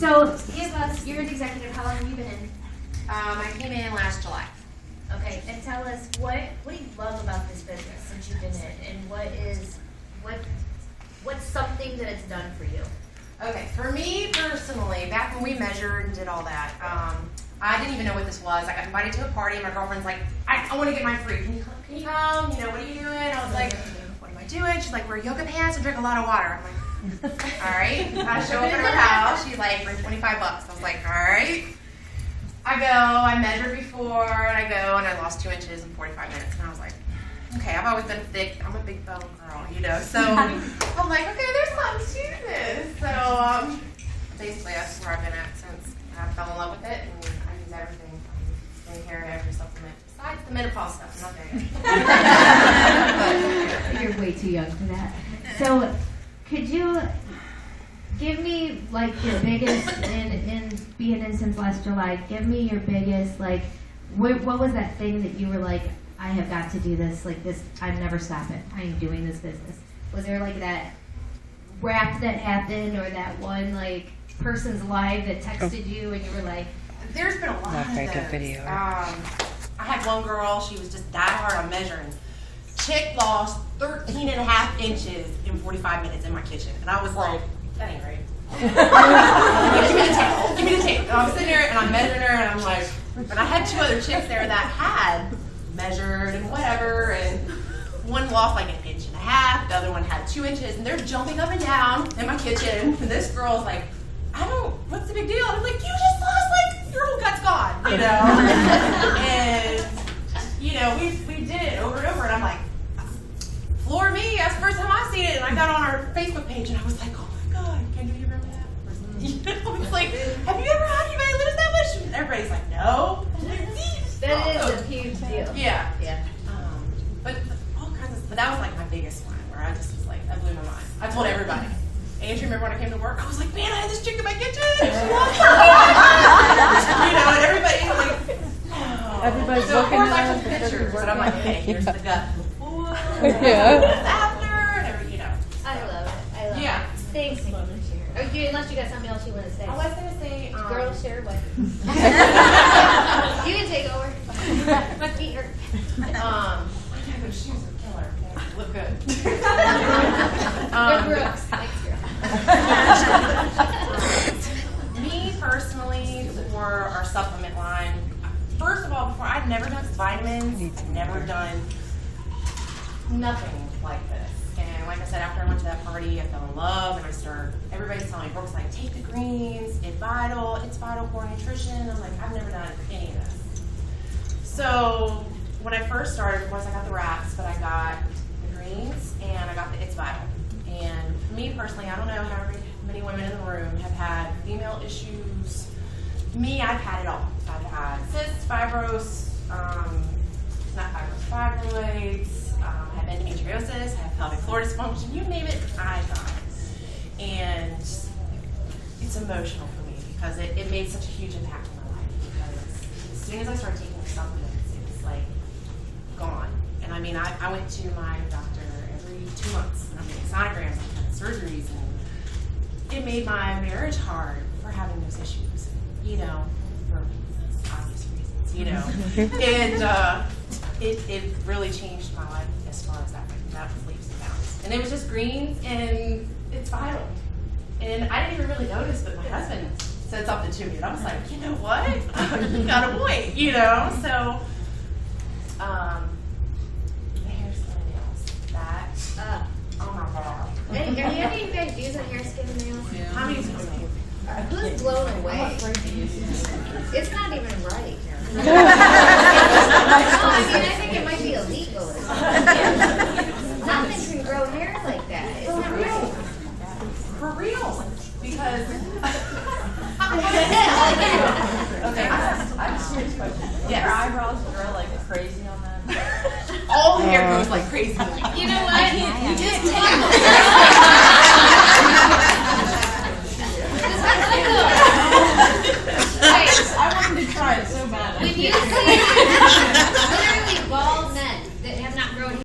So, you're an executive. How long have you been in? I came in last July. Okay, and tell us what do you love about this business since you've been in, and what's something that it's done for you? Okay, for me personally, back when we measured and did all that, I didn't even know what this was. I got invited to a party, and my girlfriend's like, I want to get mine free. Can you come? You know, what are you doing? I was like, what am I doing? She's like, wear yoga pants and drink a lot of water. I'm like, all right. I show up at her house. She's like, for $25. I was like, all right. I go, I measured before, and I lost 2 inches in 45 minutes. And I was like, okay, I've always been thick. I'm a big bone girl, you know. So I'm like, okay, there's something to this. So basically, that's where I've been at since I fell in love with it, and I use everything from skincare to every supplement besides the menopause stuff. I'm not there yet. You're way too young for that. So, could you give me like your biggest in being in since last July? Give me your biggest what was that thing that you were like, I have got to do this, like this, I'm never stopping. I am doing this business. Was there like that rap that happened or that one like person's live that texted you and you were like, there's been a lot of those. Video. I had one girl, she was just that hard on measuring. Chick lost 13 and a half inches in 45 minutes in my kitchen. And I was like, that ain't right. Like, give me the tape. Give me the tape. And I'm sitting there and I'm measuring her and I'm like, and I had 2 other chicks there that had measured and whatever, and one lost like 1.5 inches, the other one had 2 inches, and they're jumping up and down in my kitchen, and this girl's like, what's the big deal? I'm like, you just lost, like, your whole gut's gone, you know? And, you know, we did it over and over, and I'm like, floor me, that's the first time I seen it, and I got on our Facebook page, and I was like, oh my God, Kendra, you remember that? You know, it's like, have you ever had anybody lose that much? And everybody's like, no. that is a huge deal. Yeah. Yeah. But all kinds of, but that was like my biggest one where I just was like, that blew my mind. I told everybody. Andrew, remember when I came to work? I was like, man, I had this chick in my kitchen. You know, and everybody was like, oh. Everybody's so looking of course at I took pictures, but I'm like, hey, here's the gut before, after, and everything, you know. I love it. I love it. Yeah. Thanks. Unless you got something else you want to say. I was going to say, girl, share what? You can take over. My feet hurt. Those shoes are killer. They look good. They're Brooks. Thanks, girl. Me personally, for our supplement line, first of all, before I'd never done vitamins, I'd never done nothing like this. And like I said, after I went to that party, I fell in love, and everybody's telling me, Brooke's like, take the greens, it's vital for nutrition. I'm like, I've never done any of this. So when I first started, of course, I got the wraps, but I got the greens and I got the It's Vital. And for me personally, I don't know how many women in the room have had female issues. Me, I've had it all. I've had cysts, fibroids, I have endometriosis, I have pelvic floor dysfunction, you name it, I got it. And it's emotional for me because it made such a huge impact on my life. Because as soon as I started taking the supplements, it was like gone. And I mean, I went to my doctor every 2 months, and I'm getting sonograms, I'm having surgeries, and it made my marriage hard for having those issues, you know, for obvious reasons, you know. And it really changed my life as far as that was leaps and bounds. And it was just greens and It's Vital. And I didn't even really notice, but my husband said something to me, and I was like, you know what? You got a point, you know? So, the hair, skin, and nails. That, oh my God. Hey, are any of you guys using hair, skin, and nails? Yeah. How many do you think? Who's blown away? It's not even right. No, I mean, I think it might be illegal or something. Nothing can grow hair like that. It's not right. For real. Because... Okay, I have a serious question. Yes. Your eyebrows grow like crazy on that. All the hair grows like crazy. You know what?